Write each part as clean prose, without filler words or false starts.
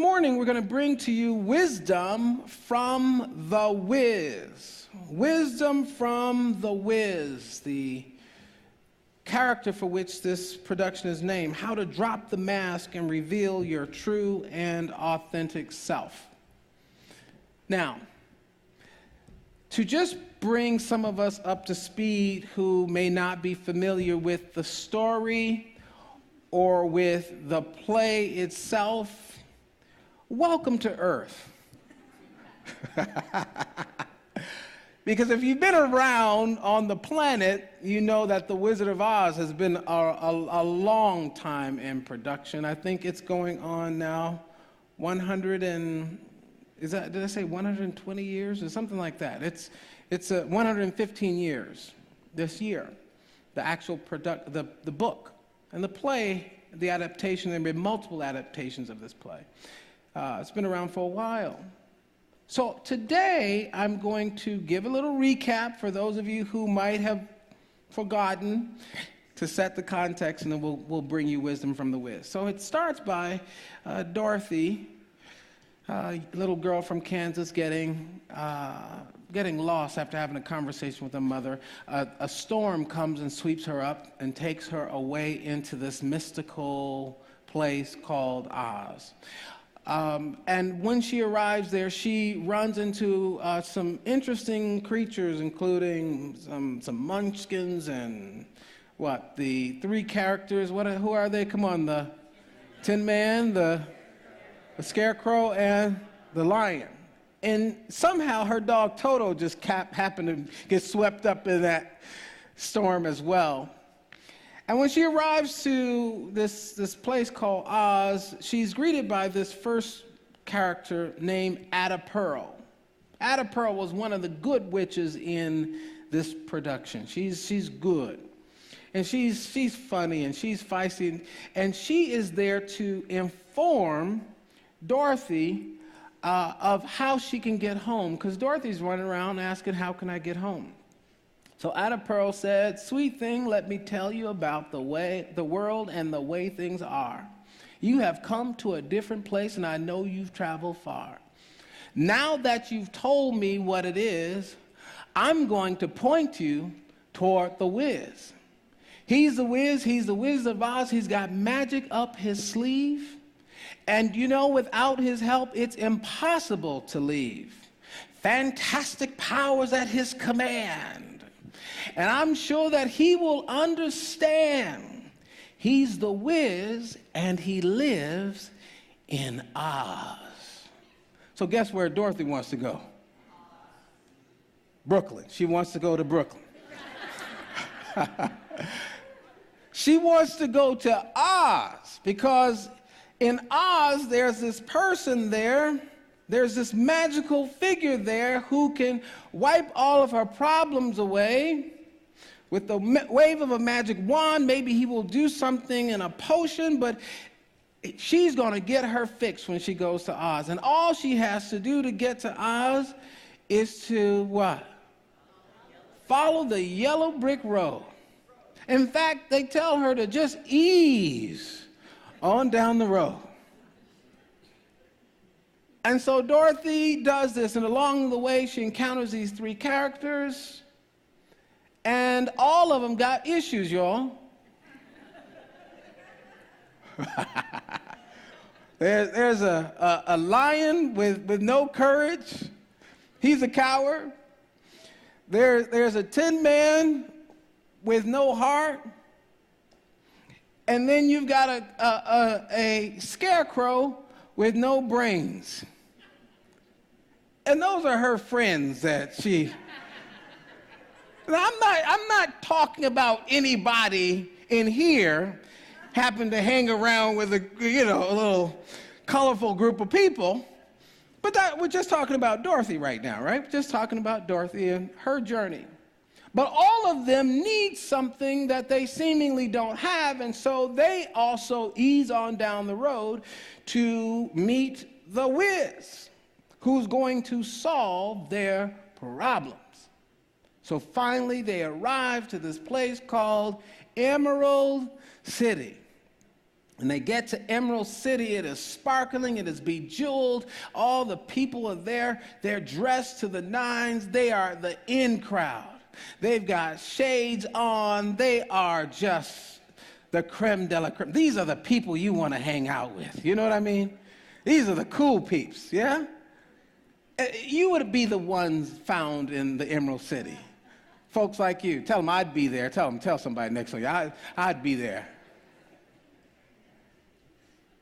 morning we're going to bring to you wisdom from the Wiz. Wisdom from the Wiz, the character for which this production is named. How to drop the mask and reveal your true and authentic self. Now, to just bring some of us up to speed who may not be familiar with the story or with the play itself, welcome to Earth. Because if you've been around on the planet, you know that The Wizard of Oz has been a long time in production. I think it's going on now 120 years or something like that? It's 115 years this year. The actual the book and the play, the adaptation. There have been multiple adaptations of this play. It's been around for a while. So today I'm going to give a little recap for those of you who might have forgotten, to set the context, and then we'll bring you wisdom from the Wiz. So it starts by Dorothy, a little girl from Kansas, getting lost after having a conversation with her mother. A storm comes and sweeps her up and takes her away into this mystical place called Oz. And when she arrives there, she runs into some interesting creatures, including some munchkins and the three characters. Who are they? Come on, the Tin Man, the Scarecrow, and the Lion. And somehow her dog Toto just happened to get swept up in that storm as well. And when she arrives to this place called Oz, she's greeted by this first character named Ada Pearl. Ada Pearl was one of the good witches in this production. She's good. And she's funny and she's feisty. And she is there to inform Dorothy of how she can get home, because Dorothy's running around asking, how can I get home? So Ada Pearl said, sweet thing, let me tell you about the world and the way things are. You have come to a different place, and I know you've traveled far. Now that you've told me what it is, I'm going to point you toward the Wiz. He's the Wizard of Oz. He's got magic up his sleeve. And without his help, it's impossible to leave. Fantastic powers at his command. And I'm sure that he will understand. He's the Wiz, and he lives in Oz. So guess where Dorothy wants to go? Brooklyn. She wants to go to Brooklyn. She wants to go to Oz because in Oz, there's this person there, there's this magical figure there who can wipe all of her problems away with the wave of a magic wand. Maybe he will do something in a potion, but she's going to get her fix when she goes to Oz. And all she has to do to get to Oz is to what? Follow the yellow brick road. In fact, they tell her to just ease on down the road. And so Dorothy does this, and along the way she encounters these three characters, and all of them got issues, y'all. There's a lion with no courage. He's a coward. There's a Tin Man with no heart. And then you've got a scarecrow with no brains. And those are her friends that she... Now, I'm not talking about anybody in here happen to hang around with a little colorful group of people. But we're just talking about Dorothy right now, right? Just talking about Dorothy and her journey. But all of them need something that they seemingly don't have, and so they also ease on down the road to meet the Wiz, who's going to solve their problems. So finally they arrive to this place called Emerald City. When they get to Emerald City, it is sparkling, it is bejeweled. All the people are there. They're dressed to the nines. They are the in crowd. They've got shades on. They are just the creme de la creme. These are the people you want to hang out with. You know what I mean? These are the cool peeps, yeah? You would be the ones found in the Emerald City. Folks like you. Tell them I'd be there. Tell somebody next to you. I'd be there.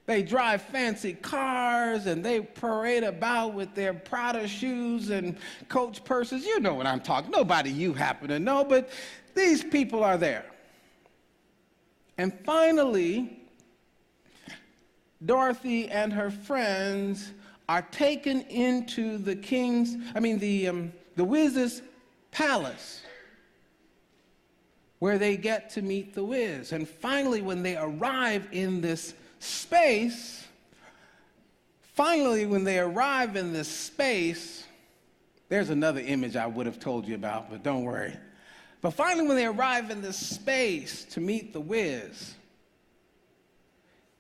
They drive fancy cars and they parade about with their Prada shoes and Coach purses. You know what I'm talking. Nobody you happen to know, but these people are there. And finally, Dorothy and her friends are taken into the Wiz's palace, where they get to meet the Wiz. And finally, when they arrive in this space, there's another image I would have told you about, but don't worry. But finally, when they arrive in this space to meet the Wiz,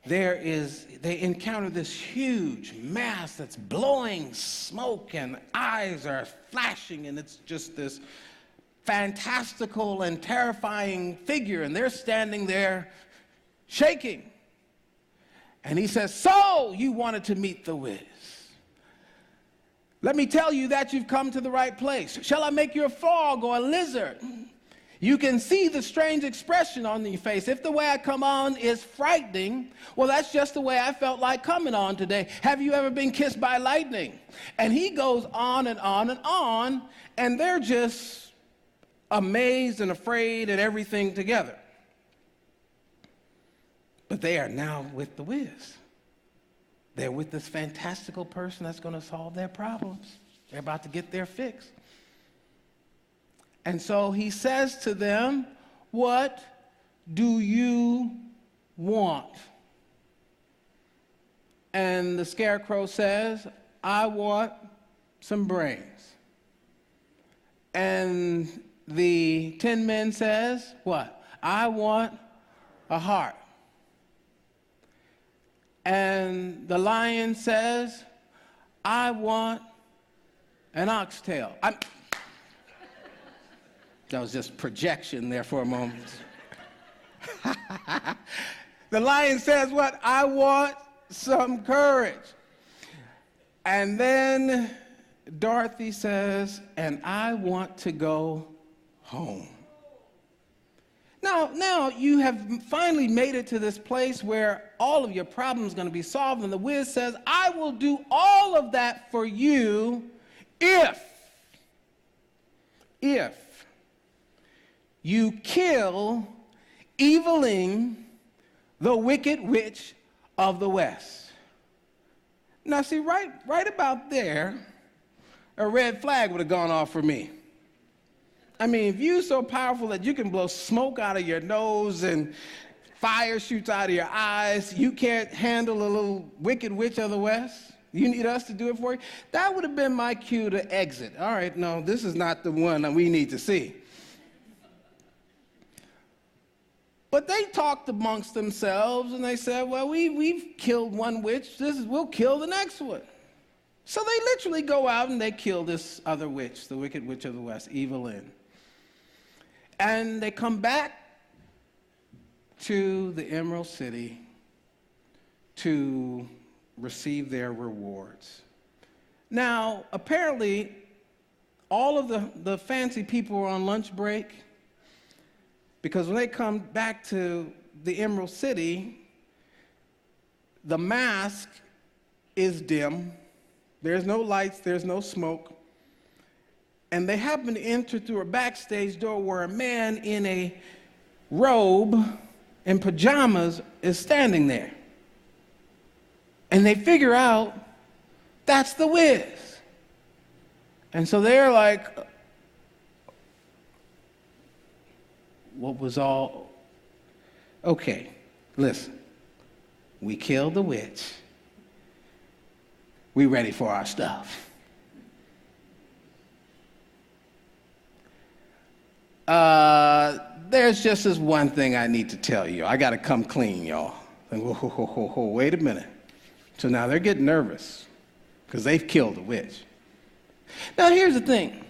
they encounter this huge mass that's blowing smoke and eyes are flashing, and it's just this fantastical and terrifying figure, and they're standing there shaking. And he says, "So you wanted to meet the Wiz. Let me tell you that you've come to the right place. Shall I make you a frog or a lizard? You can see the strange expression on your face. If the way I come on is frightening, well, that's just the way I felt like coming on today. Have you ever been kissed by lightning?" And he goes on and on and on, and they're just amazed and afraid and everything together. But they are now with the Wiz. They're with this fantastical person that's going to solve their problems. They're about to get their fix. And so he says to them, "What do you want?" And the Scarecrow says, "I want some brains." And the Tin Men says, "What? I want a heart." And the Lion says, "I want an oxtail." That was just projection there for a moment. The Lion says, "What? I want some courage." And then Dorothy says, "And I want to go home." Now you have finally made it to this place where all of your problems are going to be solved, and the Wiz says, "I will do all of that for you if you kill Evelyn, the Wicked Witch of the West." Now see, right about there, a red flag would have gone off for me. I mean, if you're so powerful that you can blow smoke out of your nose and fire shoots out of your eyes, you can't handle a little Wicked Witch of the West? You need us to do it for you? That would have been my cue to exit. All right, no, this is not the one that we need to see. But they talked amongst themselves, and they said, "Well, we've killed one witch. We'll kill the next one." So they literally go out and they kill this other witch, the Wicked Witch of the West, Evelyn. And they come back to the Emerald City to receive their rewards. Now, apparently, all of the fancy people are on lunch break, because when they come back to the Emerald City, the mask is dim. There's no lights, there's no smoke. And they happen to enter through a backstage door where a man in a robe and pajamas is standing there. And they figure out that's the Wiz. And so they're like, what was all? Okay, listen. We killed the witch. We ready for our stuff. There's just this one thing I need to tell you. I got to come clean, y'all. Like, whoa, wait a minute. So now they're getting nervous because they've killed the witch. Now here's the thing.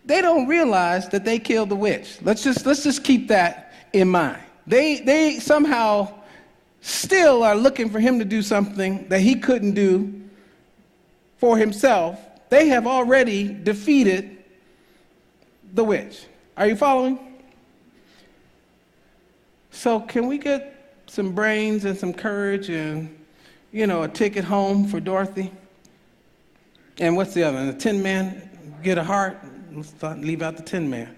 They don't realize that they killed the witch. Let's just keep that in mind. They somehow still are looking for him to do something that he couldn't do for himself. They have already defeated the witch. Are you following? So can we get some brains and some courage and, a ticket home for Dorothy? And what's the other one? The Tin Man? Get a heart? Let's leave out the Tin Man.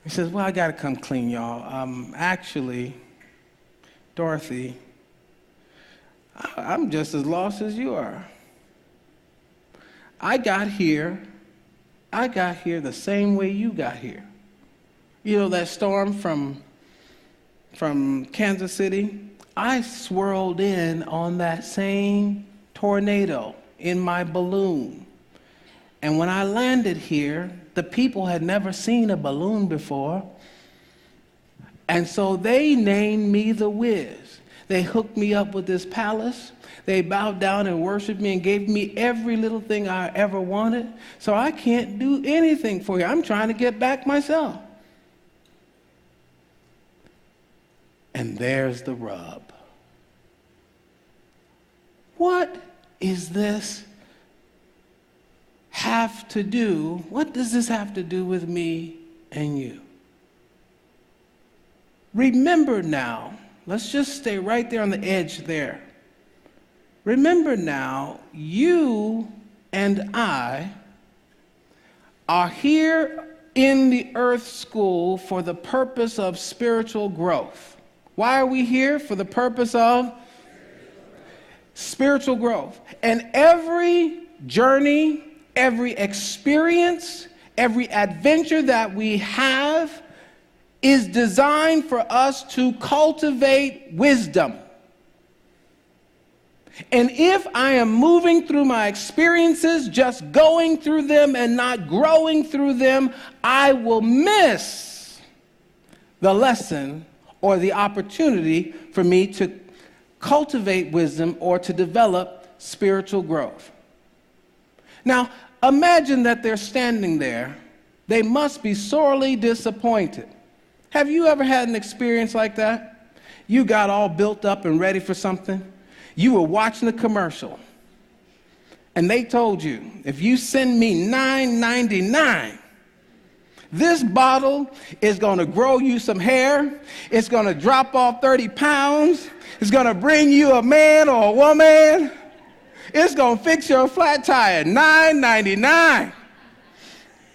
He says, well, I got to come clean, y'all. Actually, Dorothy, I'm just as lost as you are. I got here the same way you got here. You know that storm from Kansas City? I swirled in on that same tornado in my balloon. And when I landed here, the people had never seen a balloon before. And so they named me the Wiz. They hooked me up with this palace. They bowed down and worshiped me and gave me every little thing I ever wanted. So I can't do anything for you. I'm trying to get back myself. And there's the rub. What is this have to do? What does this have to do with me and you? Remember now, let's just stay right there on the edge there. Remember now, you and I are here in the earth school for the purpose of spiritual growth. Why are we here? For the purpose of spiritual growth. And every journey, every experience, every adventure that we have is designed for us to cultivate wisdom. And if I am moving through my experiences, just going through them and not growing through them, I will miss the lesson or the opportunity for me to cultivate wisdom or to develop spiritual growth. Now, imagine that they're standing there. They must be sorely disappointed. Have you ever had an experience like that? You got all built up and ready for something. You were watching a commercial, and they told you, if you send me $9.99, this bottle is going to grow you some hair. It's going to drop off 30 pounds. It's going to bring you a man or a woman. It's going to fix your flat tire. $9.99.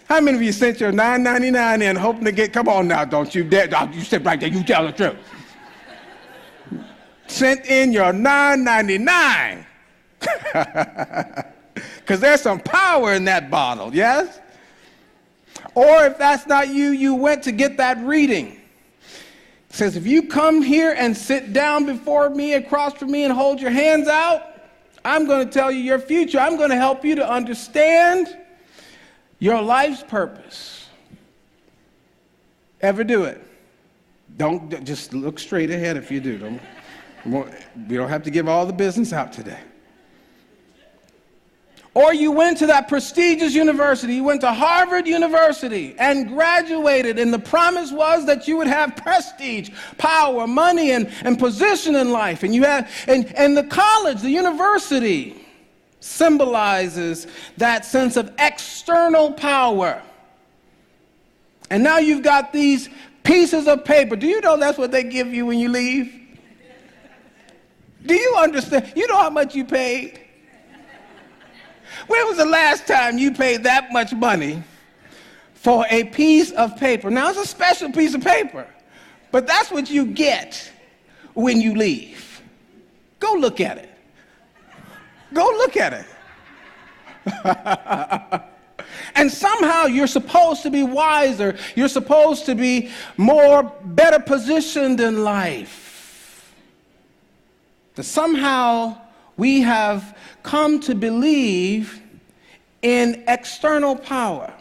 How many of you sent your $9.99 in hoping to get, come on now, don't you dare, you sit right there, you tell the truth. Sent in your $9.99. Because there's some power in that bottle, yes? Or if that's not you, you went to get that reading. It says, if you come here and sit down before me, across from me, and hold your hands out, I'm going to tell you your future. I'm going to help you to understand your life's purpose. Ever do it? Don't just look straight ahead if you do. We don't have to give all the business out today. Or you went to that prestigious university, you went to Harvard University and graduated, and the promise was that you would have prestige, power, money, and position in life. And you had, and the college, the university, symbolizes that sense of external power. And now you've got these pieces of paper. Do you know that's what they give you when you leave? Do you understand? You know how much you paid? When was the last time you paid that much money for a piece of paper? Now, it's a special piece of paper, but that's what you get when you leave. Go look at it. Go look at it. And somehow you're supposed to be wiser. You're supposed to be better positioned in life. That somehow we have come to believe in external power.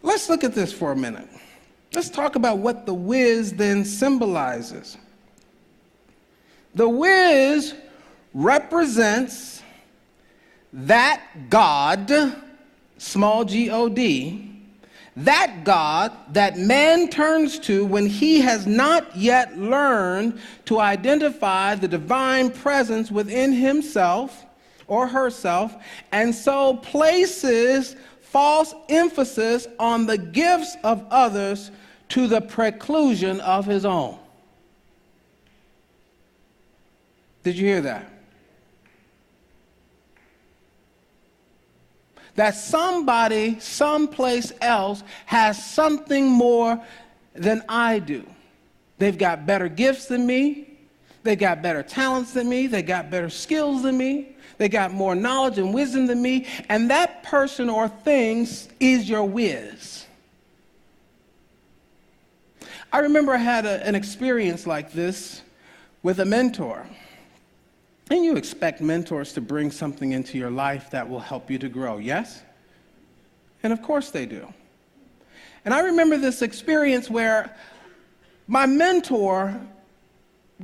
Let's look at this for a minute. Let's talk about what the whiz then symbolizes. The whiz represents that God, small G-O-D, that God that man turns to when he has not yet learned to identify the divine presence within himself or herself, and so places false emphasis on the gifts of others to the preclusion of his own. Did you hear that? That somebody, someplace else, has something more than I do. They've got better gifts than me. They got better talents than me. They got better skills than me. They got more knowledge and wisdom than me. And that person or thing is your whiz. I remember I had an experience like this with a mentor. And you expect mentors to bring something into your life that will help you to grow, yes? And of course they do. And I remember this experience where my mentor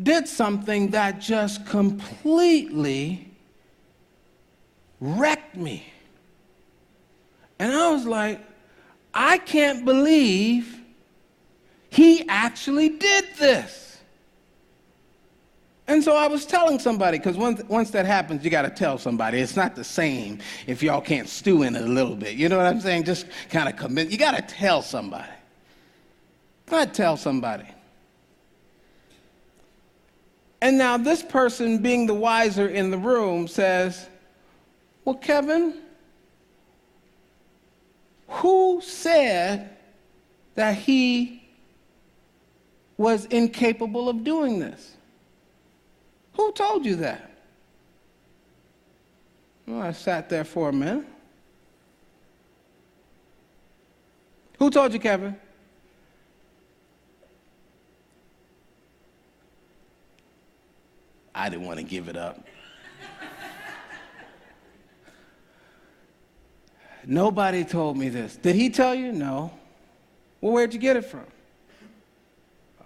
did something that just completely wrecked me. And I was like, I can't believe he actually did this. And so I was telling somebody, because once that happens, you got to tell somebody. It's not the same if y'all can't stew in it a little bit. You know what I'm saying? Just kind of commit. You got to tell somebody. I'd tell somebody. And now this person, being the wiser in the room, says, well, Kevin, who said that he was incapable of doing this? Who told you that? Well, I sat there for a minute. Who told you, Kevin? I didn't want to give it up. Nobody told me this. Did he tell you? No. Well, where'd you get it from?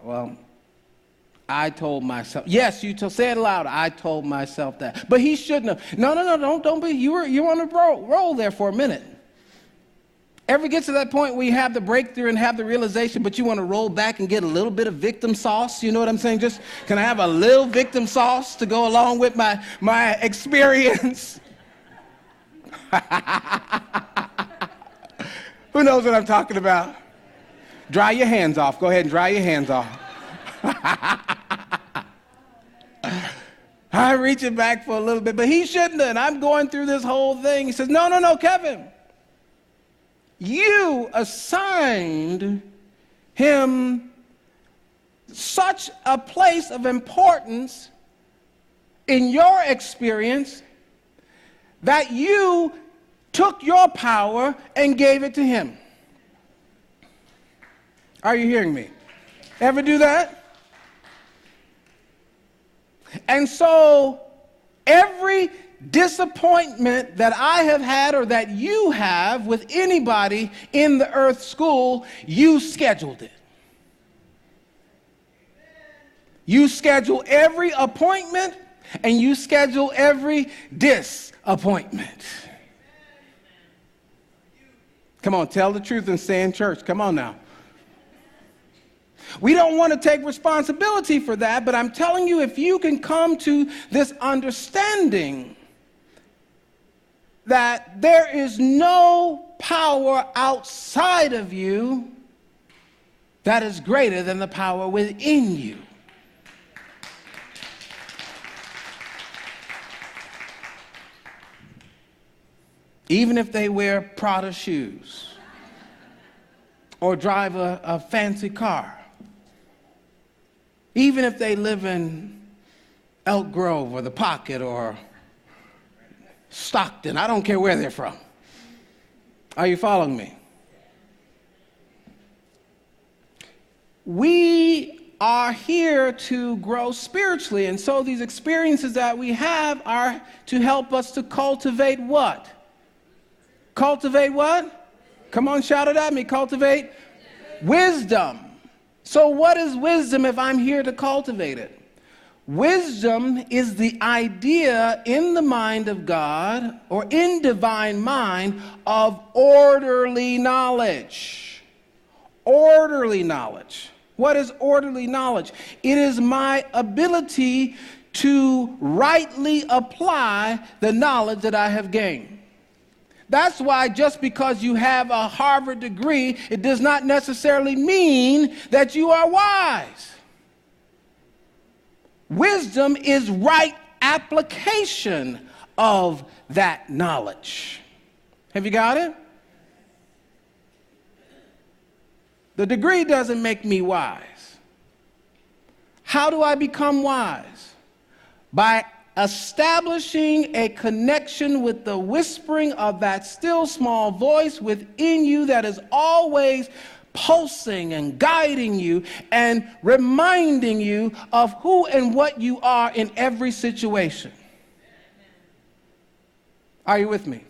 Well, I told myself. Yes, say it aloud. I told myself that. But he shouldn't have. No, don't be. You're on a roll there for a minute. Ever get to that point where you have the breakthrough and have the realization, but you want to roll back and get a little bit of victim sauce? You know what I'm saying? Just, can I have a little victim sauce to go along with my experience? Who knows what I'm talking about? Dry your hands off. Go ahead and dry your hands off. I reach it back for a little bit, but he shouldn't have. And I'm going through this whole thing. He says, no, Kevin. You assigned him such a place of importance in your experience that you took your power and gave it to him. Are you hearing me? Ever do that? And so every disappointment that I have had or that you have with anybody in the earth school, you scheduled it. You schedule every appointment and you schedule every disappointment. Come on, tell the truth and stay in church. Come on now. We don't want to take responsibility for that, but I'm telling you, if you can come to this understanding that there is no power outside of you that is greater than the power within you. Even if they wear Prada shoes or drive a fancy car. Even if they live in Elk Grove or The Pocket or Stockton, I don't care where they're from. Are you following me? We are here to grow spiritually, and so these experiences that we have are to help us to cultivate what? Cultivate what? Come on, shout it at me. Cultivate Wisdom. So what is wisdom if I'm here to cultivate it? Wisdom is the idea in the mind of God or in divine mind of orderly knowledge. Orderly knowledge. What is orderly knowledge? It is my ability to rightly apply the knowledge that I have gained. That's why just because you have a Harvard degree, it does not necessarily mean that you are wise. Wisdom is right application of that knowledge. Have you got it? The degree doesn't make me wise. How do I become wise? By establishing a connection with the whispering of that still small voice within you that is always pulsing and guiding you and reminding you of who and what you are in every situation. Are you with me?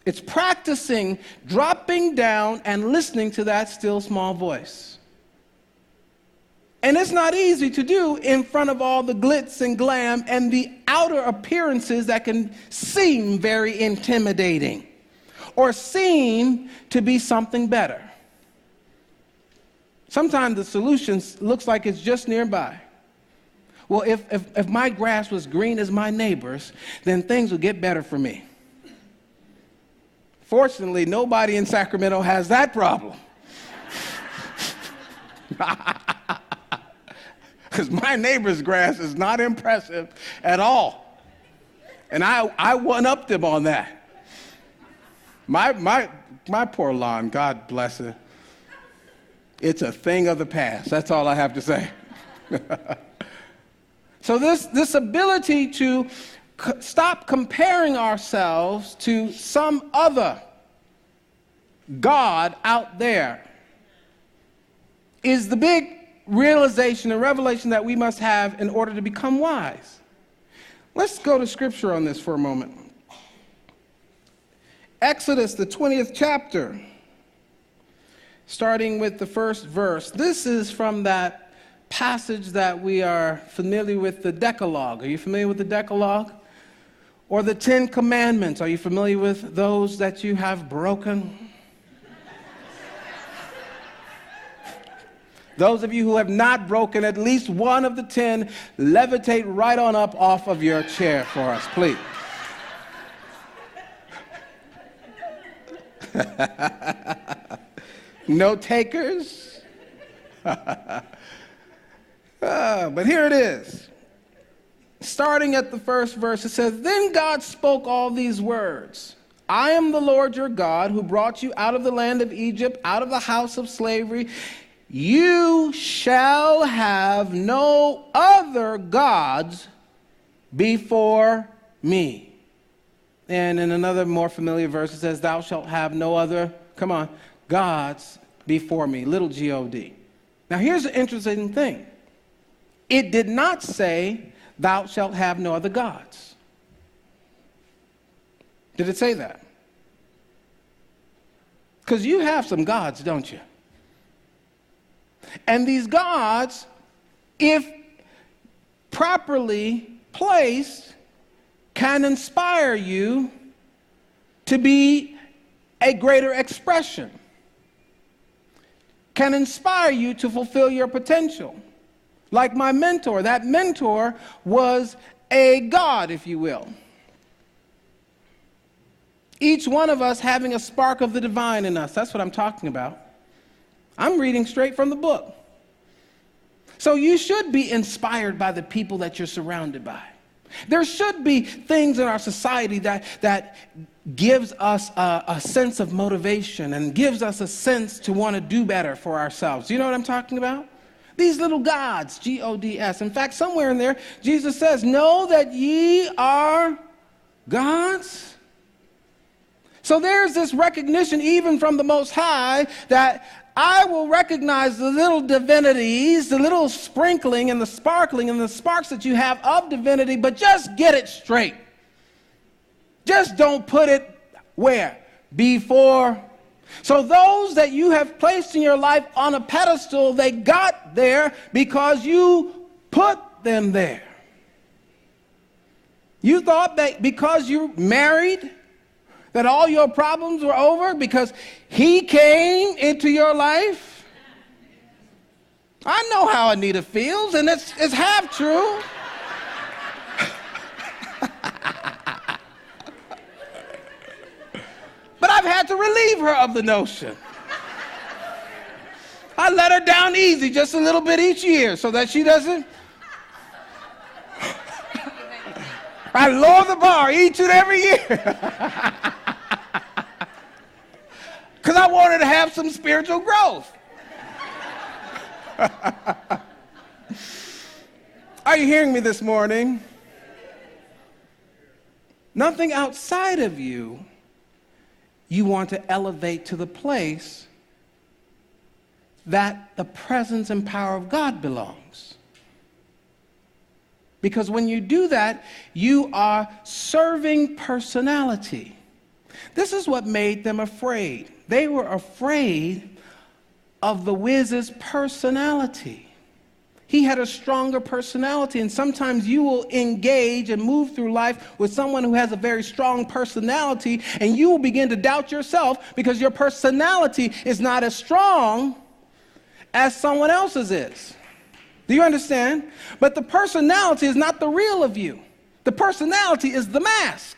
It's practicing dropping down and listening to that still small voice. And it's not easy to do in front of all the glitz and glam and the outer appearances that can seem very intimidating or seem to be something better. Sometimes the solution looks like it's just nearby. Well, if my grass was green as my neighbor's, then things would get better for me. Fortunately, nobody in Sacramento has that problem. Because my neighbor's grass is not impressive at all. And I one-upped him on that. My poor lawn, God bless it. It's a thing of the past. That's all I have to say. So this ability to stop comparing ourselves to some other God out there is the big realization and revelation that we must have in order to become wise. Let's go to scripture on this for a moment. Exodus, the 20th chapter, starting with the first verse. This is from that passage that we are familiar with, the Decalogue. Are you familiar with the Decalogue? Or the 10 Commandments. Are you familiar with those that you have broken? Those of you who have not broken at least one of the 10, levitate right on up off of your chair for us, please. No takers? But here it is. Starting at the first verse, it says, "Then God spoke all these words. I am the Lord your God who brought you out of the land of Egypt, out of the house of slavery. You shall have no other gods before me." And in another more familiar verse, it says, "Thou shalt have no other," come on, "gods before me," little G-O-D. Now here's an interesting thing. It did not say, "Thou shalt have no other gods." Did it say that? Because you have some gods, don't you? And these gods, if properly placed, can inspire you to be a greater expression, can inspire you to fulfill your potential. Like my mentor, that mentor was a god, if you will. Each one of us having a spark of the divine in us. That's what I'm talking about. I'm reading straight from the book. So you should be inspired by the people that you're surrounded by. There should be things in our society that gives us a sense of motivation and gives us a sense to want to do better for ourselves. Do you know what I'm talking about? These little gods, G-O-D-S. In fact, somewhere in there, Jesus says, "Know that ye are gods." So there's this recognition, even from the Most High, that I will recognize the little divinities, the little sprinkling and the sparkling and the sparks that you have of divinity, but just get it straight. Just don't put it where? Before So those that you have placed in your life on a pedestal, they got there because you put them there. You thought that because you married, that all your problems were over because he came into your life? I know how Anita feels, and it's half true. But I've had to relieve her of the notion. I let her down easy just a little bit each year so that she doesn't. I lower the bar each and every year. Because I wanted to have some spiritual growth. Are you hearing me this morning? Nothing outside of you want to elevate to the place that the presence and power of God belongs. Because when you do that, you are serving personality. This is what made them afraid. They were afraid of the wiz's personality. He had a stronger personality, and sometimes you will engage and move through life with someone who has a very strong personality, and you will begin to doubt yourself because your personality is not as strong as someone else's is. Do you understand? But the personality is not the real of you. The personality is the mask.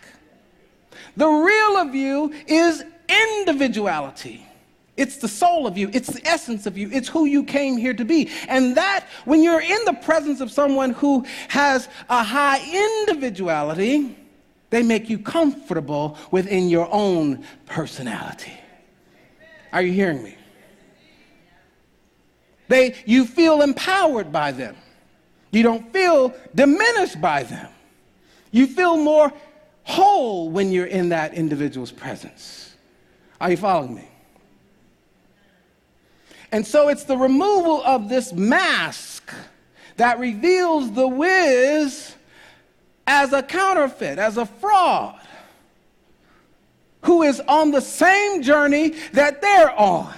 The real of you is individuality. It's the soul of you. It's the essence of you. It's who you came here to be. And that, when you're in the presence of someone who has a high individuality, they make you comfortable within your own personality. Are you hearing me? You feel empowered by them. You don't feel diminished by them. You feel more whole when you're in that individual's presence. Are you following me? And so it's the removal of this mask that reveals the whiz as a counterfeit, as a fraud, who is on the same journey that they're on.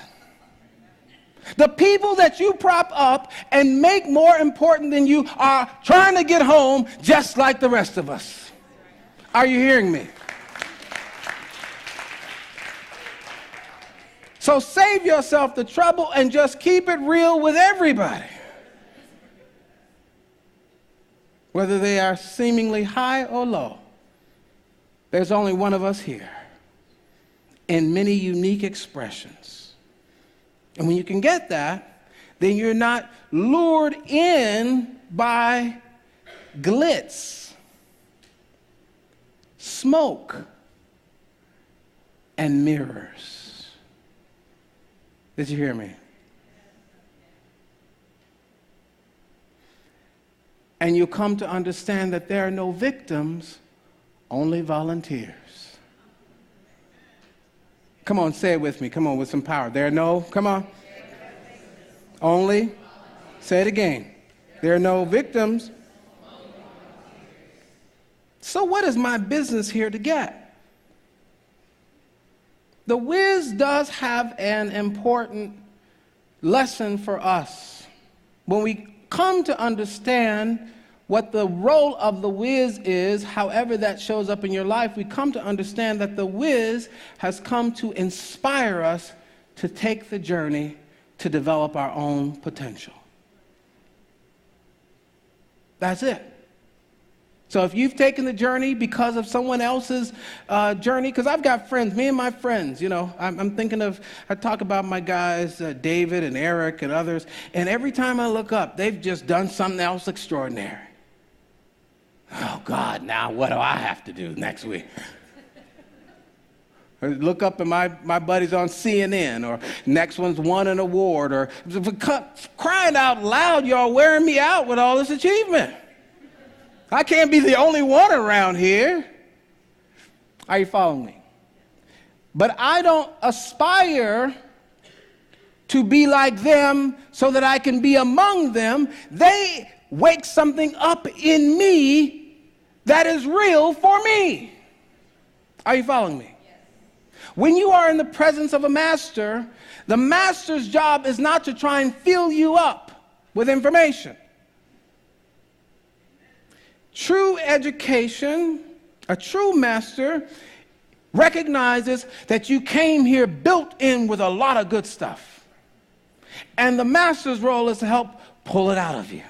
The people that you prop up and make more important than you are trying to get home just like the rest of us. Are you hearing me? So save yourself the trouble and just keep it real with everybody. Whether they are seemingly high or low, there's only one of us here in many unique expressions. And when you can get that, then you're not lured in by glitz, smoke, and mirrors. Did you hear me? And you come to understand that there are no victims, only volunteers. Come on, say it with me. Come on, with some power. There are no, come on. Only, say it again. There are no victims. So what is my business here to get? The whiz does have an important lesson for us. When we come to understand what the role of the whiz is, however that shows up in your life, we come to understand that the whiz has come to inspire us to take the journey to develop our own potential. That's it. So if you've taken the journey because of someone else's journey, because I've got friends, me and my friends, you know, I'm thinking of, I talk about my guys, David and Eric and others, and every time I look up, they've just done something else extraordinary. Oh, God, now what do I have to do next week? Or look up and my buddy's on CNN, or next one's won an award, or crying out loud, y'all wearing me out with all this achievement. I can't be the only one around here. Are you following me? But I don't aspire to be like them so that I can be among them. They wake something up in me that is real for me. Are you following me? When you are in the presence of a master, the master's job is not to try and fill you up with information. True education, a true master, recognizes that you came here built in with a lot of good stuff. And the master's role is to help pull it out of you.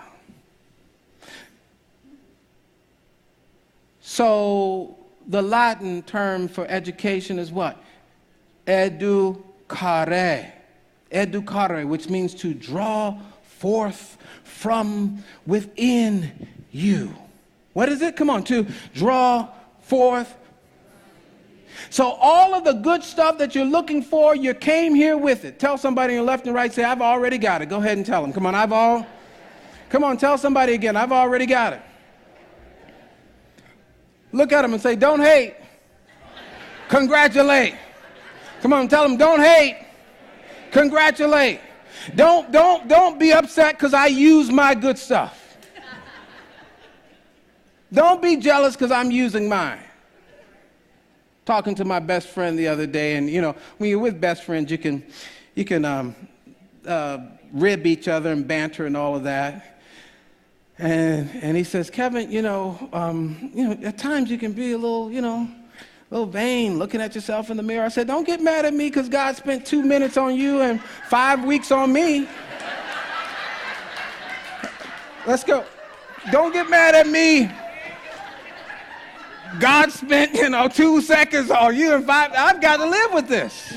So the Latin term for education is what? Educare. Educare, which means to draw forth from within you. What is it? Come on, to draw forth. So all of the good stuff that you're looking for, you came here with it. Tell somebody on your left and right, say, I've already got it. Go ahead and tell them. Come on, come on, tell somebody again, I've already got it. Look at them and say, don't hate. Congratulate. Come on, tell them, don't hate. Congratulate. Don't be upset because I use my good stuff. Don't be jealous because I'm using mine. Talking to my best friend the other day, and you know, when you're with best friends, you can rib each other and banter and all of that. And he says, Kevin, at times you can be a little vain, looking at yourself in the mirror. I said, don't get mad at me because God spent 2 minutes on you and 5 weeks on me. Let's go. Don't get mad at me. God spent, 2 seconds on you and 5. I've got to live with this.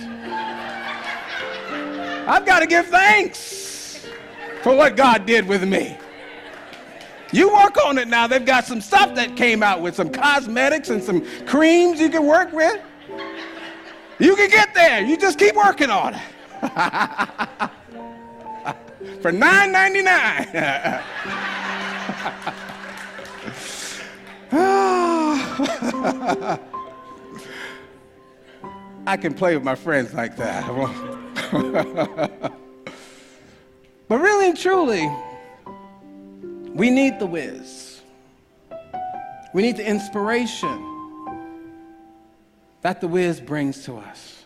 I've got to give thanks for what God did with me. You work on it now. They've got some stuff that came out with some cosmetics and some creams you can work with. You can get there. You just keep working on it. For $9.99. I can play with my friends like that. But really and truly, we need the whiz. We need the inspiration that the whiz brings to us.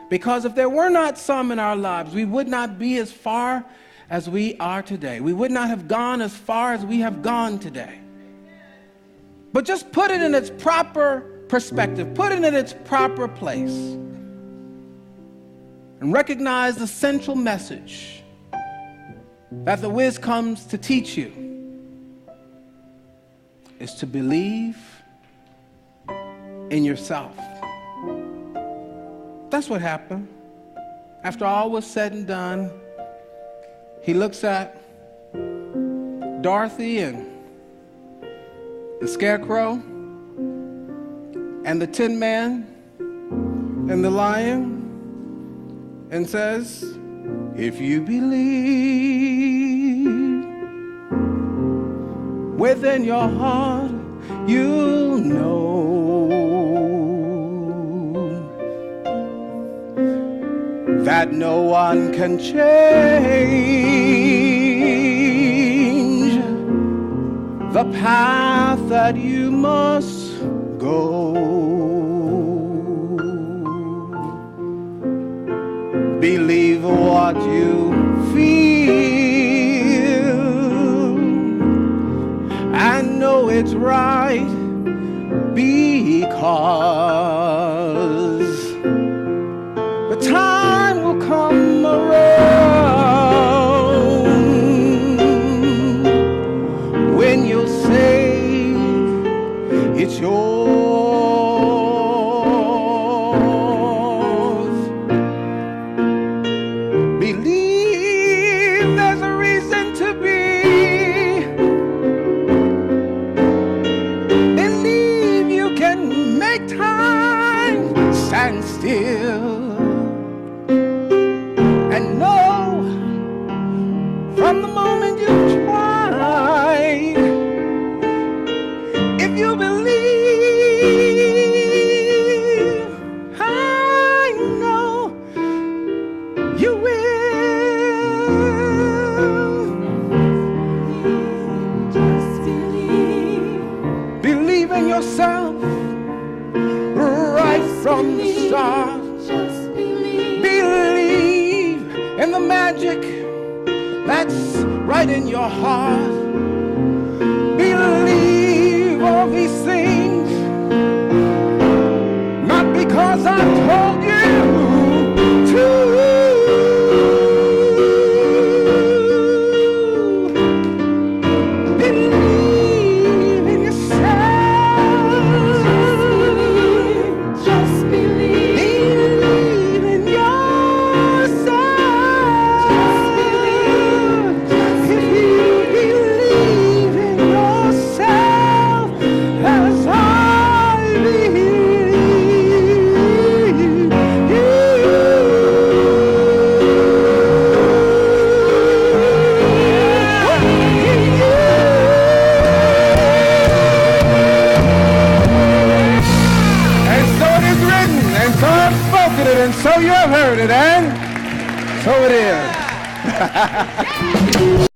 Because if there were not some in our lives, we would not be as far as we are today. We would not have gone as far as we have gone today. But just put it in its proper perspective. Put it in its proper place. And recognize the central message that the whiz comes to teach you is to believe in yourself. That's what happened. After all was said and done, he looks at Dorothy and the Scarecrow and the Tin Man and the Lion and says, if you believe within your heart, you'll know that no one can change the path that you must go. Believe what you feel and know it's right, because the time will come around when you'll say it's yours. Believe there's a reason to be. Believe you can make time stand still. And know from the moment you tried, if you believe, I know you will. Just believe. Believe in yourself right right from the start. Believe in the magic that's right in your heart. Believe all these things, not because I told you to. Believe in yourself. Just believe. Believe in yourself. Just believe. If you believe in yourself as I believe and so it is written, and so I've spoken it, and so you have heard it, and so it is.